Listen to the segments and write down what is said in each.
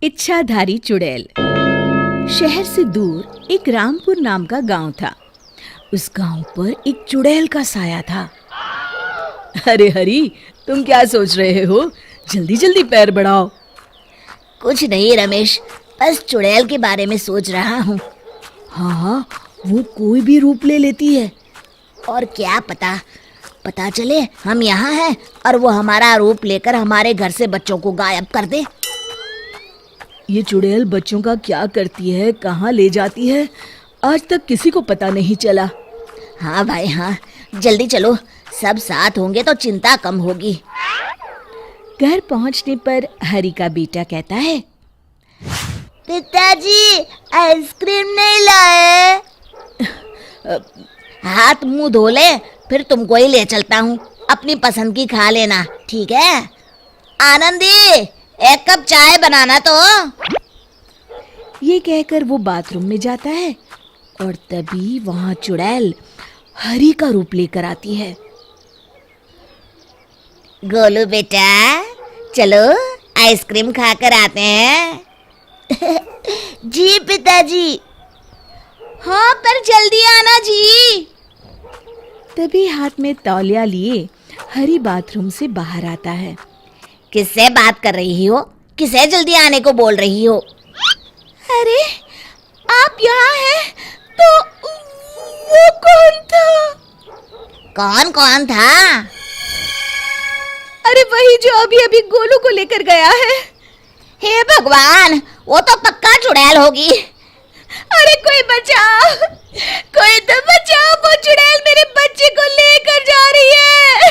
इच्छाधारी चुड़ैल। शहर से दूर एक रामपुर नाम का गांव था। उस गांव पर एक चुड़ैल का साया था। अरे हरी, तुम क्या सोच रहे हो? जल्दी जल्दी पैर बढ़ाओ। कुछ नहीं रमेश, बस चुड़ैल के बारे में सोच रहा हूँ। हाँ, वो कोई भी रूप ले लेती है। और क्या पता चले हम यहाँ हैं और वो हमारा रूप लेकर हमारे घर से बच्चों को गायब कर दे। ये चुड़ैल बच्चों का क्या करती है, कहाँ ले जाती है, आज तक किसी को पता नहीं चला। हाँ भाई हाँ, जल्दी चलो, सब साथ होंगे तो चिंता कम होगी। घर पहुंचने पर हरी का बेटा कहता है, पिताजी आइसक्रीम नहीं लाए। हाथ मुंह धो ले, फिर तुमको ही ले चलता हूँ। अपनी पसंद की खा लेना, ठीक है? आनंदी, एक कप चाय बनाना तो। ये कहकर वो बाथरूम में जाता है और तभी वहां चुड़ैल हरी का रूप लेकर आती है। गोलू बेटा, चलो आइसक्रीम खाकर आते हैं। जी पिताजी। हाँ, पर जल्दी आना जी। तभी हाथ में तौलिया लिए हरी बाथरूम से बाहर आता है। किससे बात कर रही हो? किसे जल्दी आने को बोल रही हो? अरे, आप यहाँ हैं तो वो कौन था? कौन था? अरे वही जो अभी अभी गोलू को लेकर गया है। हे भगवान, वो तो पक्का चुड़ैल होगी। अरे कोई बचाओ, कोई तो बचाओ, वो चुड़ैल मेरे बच्चे को लेकर जा रही है।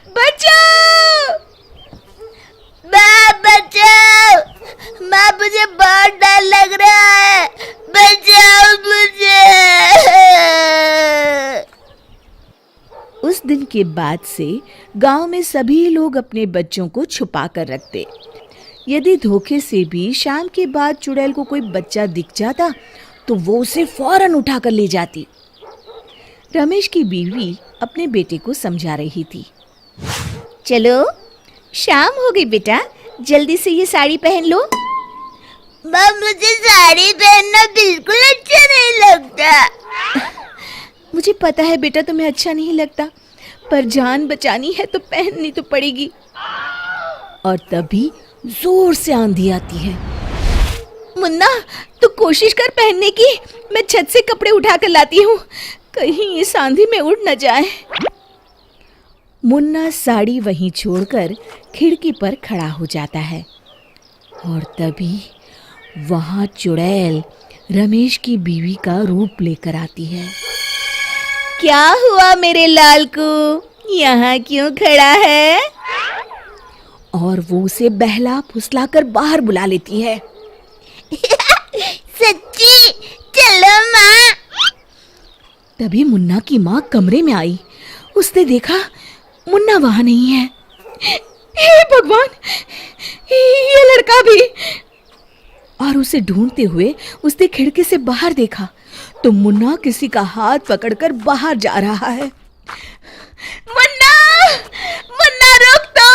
बचाओ माँ, बचाओ माँ, मुझे बहुत डर लग रहा है, बचाओ मुझे। उस दिन के बाद से गांव में सभी लोग अपने बच्चों को छुपा कर रखते। यदि धोखे से भी शाम के बाद चुड़ैल को कोई बच्चा दिख जाता तो वो उसे फौरन उठाकर ले जाती। रमेश की बीवी अपने बेटे को समझा रही थी। चलो, शाम हो गई बेटा, जल्दी से ये साड़ी पहन लो। माँ, मुझे साड़ी पहनना बिल्कुल अच्छा नहीं लगता। मुझे पता है बेटा, तुम्हें अच्छा नहीं लगता, पर जान बचानी है तो पहननी तो पड़ेगी। और तभी जोर से आंधी आती है। मुन्ना, तू कोशिश कर पहनने की, मैं छत से कपड़े उठा कर लाती हूँ, कहीं इस आंधी में उड़ न जाए। मुन्ना साड़ी वहीं छोड़कर खिड़की पर खड़ा हो जाता है और तभी वहां चुड़ैल रमेश की बीवी का रूप लेकर आती है। क्या हुआ मेरे लाल को, यहाँ क्यों खड़ा है? और वो उसे बहला फुसलाकर बाहर बुला लेती है। सच्ची? चलो माँ। तभी मुन्ना की माँ कमरे में आई। उसने देखा मुन्ना वहां नहीं है। हे भगवान, ये लड़का भी! और उसे ढूंढते हुए उसने खिड़की से बाहर देखा तो मुन्ना किसी का हाथ पकड़कर बाहर जा रहा है। मुन्ना, मुन्ना रुक तो!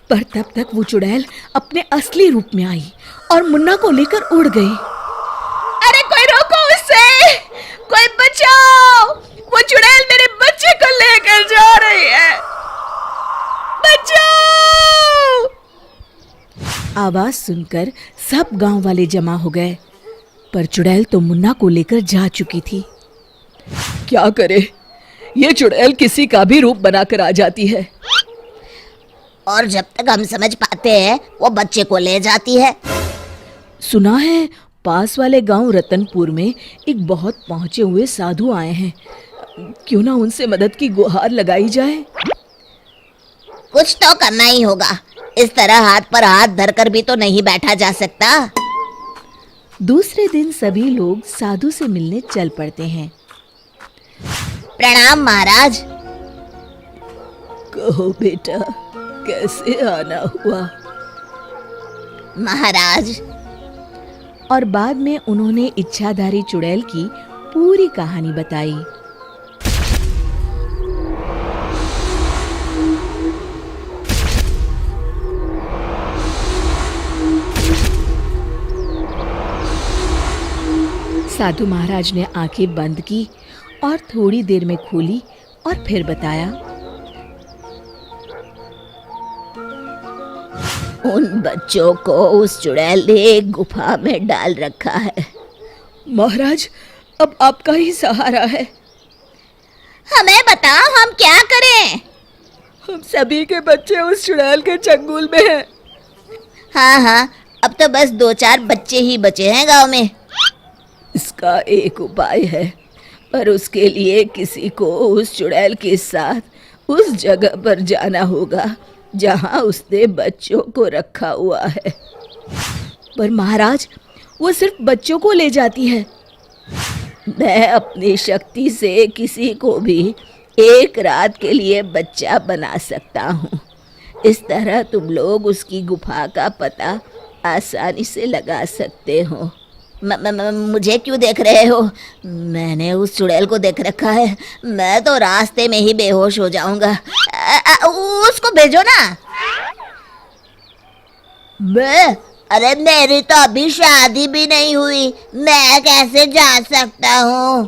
पर तब तक वो चुड़ैल अपने असली रूप में आई और मुन्ना को लेकर उड़ गई। अरे कोई रोको उसे, कोई बचाओ, वो चुड़ैल मेरे बच्चे को लेकर जा रही है, बचाओ! आवाज सुनकर सब गांव वाले जमा हो गए, पर चुड़ैल तो मुन्ना को लेकर जा चुकी थी। क्या करे, ये चुड़ैल किसी का भी रूप बनाकर आ जाती है। और जब तक हम समझ पाते हैं वो बच्चे को ले जाती है। सुना है पास वाले गांव रतनपुर में एक बहुत पहुंचे हुए साधु आए हैं, क्यों ना उनसे मदद की गुहार लगाई जाए। कुछ तो करना ही होगा, इस तरह हाथ पर हाथ धरकर भी तो नहीं बैठा जा सकता। दूसरे दिन सभी लोग साधु से मिलने चल पड़ते हैं। प्रणाम महाराज। कहो बेटा, कैसे आना हुआ? महाराज। और बाद में उन्होंने इच्छाधारी चुड़ैल की पूरी कहानी बताई। साधु महाराज ने आंखें बंद की और थोड़ी देर में खोली और फिर बताया, उन बच्चों को उस चुड़ैल ने एक गुफा में डाल रखा है। महाराज, अब आपका ही सहारा है। हमें बताओ हम क्या करें? हम सभी के बच्चे उस चुड़ैल के चंगुल में हैं। हाँ, अब तो बस 2-4 बच्चे ही बचे हैं गांव में। इसका एक उपाय है, पर उसके लिए किसी को उस चुड़ैल के साथ उस जगह पर जाना होगा जहां उसने बच्चों को रखा हुआ है। पर महाराज, वो सिर्फ बच्चों को ले जाती है। मैं अपनी शक्ति से किसी को भी एक रात के लिए बच्चा बना सकता हूँ। इस तरह तुम लोग उसकी गुफा का पता आसानी से लगा सकते हो। मुझे क्यों देख रहे हो? मैंने उस चुड़ैल को देख रखा है। मैं तो रास्ते में ही बेहोश हो जाऊंगा। उसको भेजो ना। अरे मेरी तो अभी शादी भी नहीं हुई, मैं कैसे जा सकता हूँ?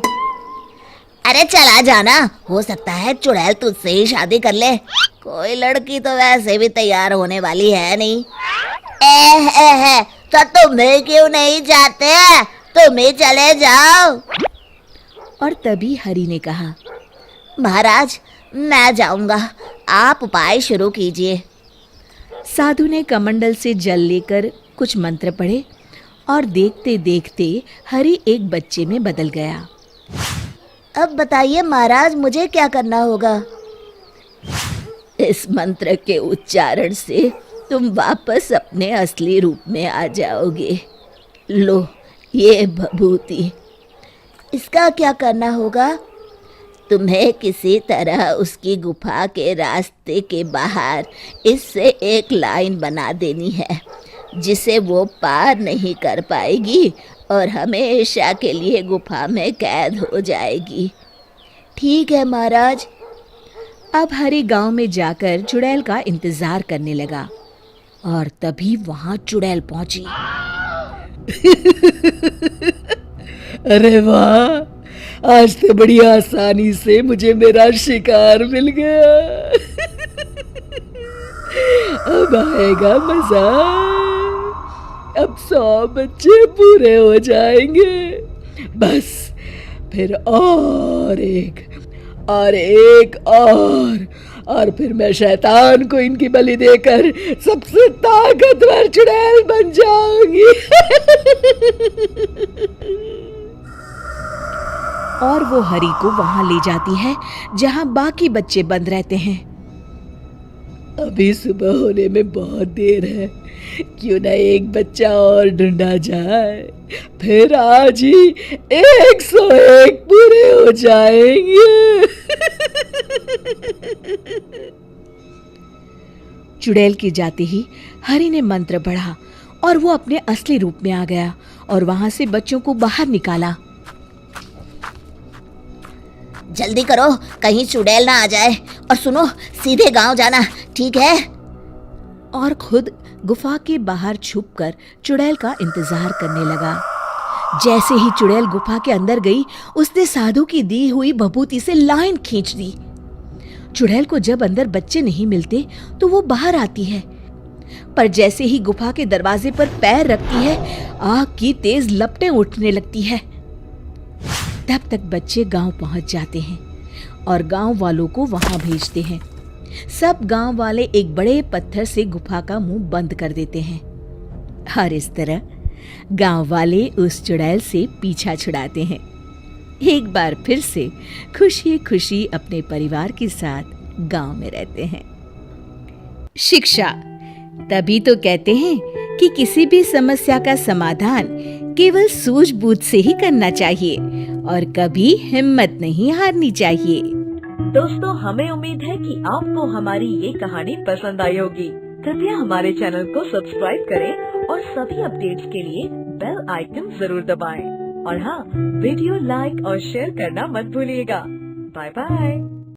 अरे चला जाना, हो सकता है चुड़ैल तुझसे ही शादी कर ले। कोई लड़की तो वैसे भी तैयार होने वाली है नहीं। तो तुम्हें क्यों नहीं जाते? तुम ही चले जाओ। और तभी हरि ने कहा, महाराज मैं जाऊंगा, आप उपाय शुरू कीजिए। साधु ने कमंडल से जल लेकर कुछ मंत्र पढ़े और देखते देखते हरि एक बच्चे में बदल गया। अब बताइए महाराज, मुझे क्या करना होगा? इस मंत्र के उच्चारण से तुम वापस अपने असली रूप में आ जाओगे। लो, ये भभूति। इसका क्या करना होगा? तुम्हें किसी तरह उसकी गुफा के रास्ते के बाहर इससे एक लाइन बना देनी है जिसे वो पार नहीं कर पाएगी और हमेशा के लिए गुफा में कैद हो जाएगी। ठीक है महाराज। अब हरि गांव में जाकर चुड़ैल का इंतजार करने लगा और तभी वहां चुड़ैल पहुंची। अरे वाह, आज तो बड़ी आसानी से मुझे मेरा शिकार मिल गया। अब आएगा मजा। अब 100 बच्चे पूरे हो जाएंगे। बस फिर और एक और फिर मैं शैतान को इनकी बलि देकर सबसे ताकतवर चुड़ैल बन जाऊंगी। और वो हरि को वहां ले जाती है जहां बाकी बच्चे बंद रहते हैं। अभी सुबह होने में बहुत देर है, क्यों ना एक बच्चा और ढूंढा जाए, फिर आज ही 101 पूरे हो जाएंगे। चुड़ैल के जाते ही हरि ने मंत्र पढ़ा और वो अपने असली रूप में आ गया और वहां से बच्चों को बाहर निकाला। जल्दी करो, कहीं चुड़ैल ना आ जाए। और सुनो, सीधे गांव जाना, ठीक है? और खुद गुफा के बाहर छुपकर चुड़ैल का इंतजार करने लगा। जैसे ही चुड़ैल गुफा के अंदर गई, उसने साधु की दी हुई भभूति से लाइन खींच दी। चुड़ैल को जब अंदर बच्चे नहीं मिलते तो वो बाहर आती है, पर जैसे ही गुफा के दरवाजे पर पैर रखती है, आग की तेज लपटें उठने लगती है। तब तक बच्चे गांव पहुंच जाते हैं और गांव वालों को वहां भेजते हैं। सब गांव वाले एक बड़े पत्थर से गुफा का मुंह बंद कर देते हैं और इस तरह गांव वाले उस चुड़ैल से पीछा छुड़ाते हैं। एक बार फिर से खुशी खुशी अपने परिवार के साथ गांव में रहते हैं। शिक्षा, तभी तो कहते हैं कि किसी भी समस्या का समाधान केवल सूझबूझ से ही करना चाहिए और कभी हिम्मत नहीं हारनी चाहिए। दोस्तों, हमें उम्मीद है कि आपको हमारी ये कहानी पसंद आई होगी। कृपया हमारे चैनल को सब्सक्राइब करें और सभी अपडेट्स के लिए बेल आइकन जरूर दबाएं। और हाँ, वीडियो लाइक और शेयर करना मत भूलिएगा। Bye bye.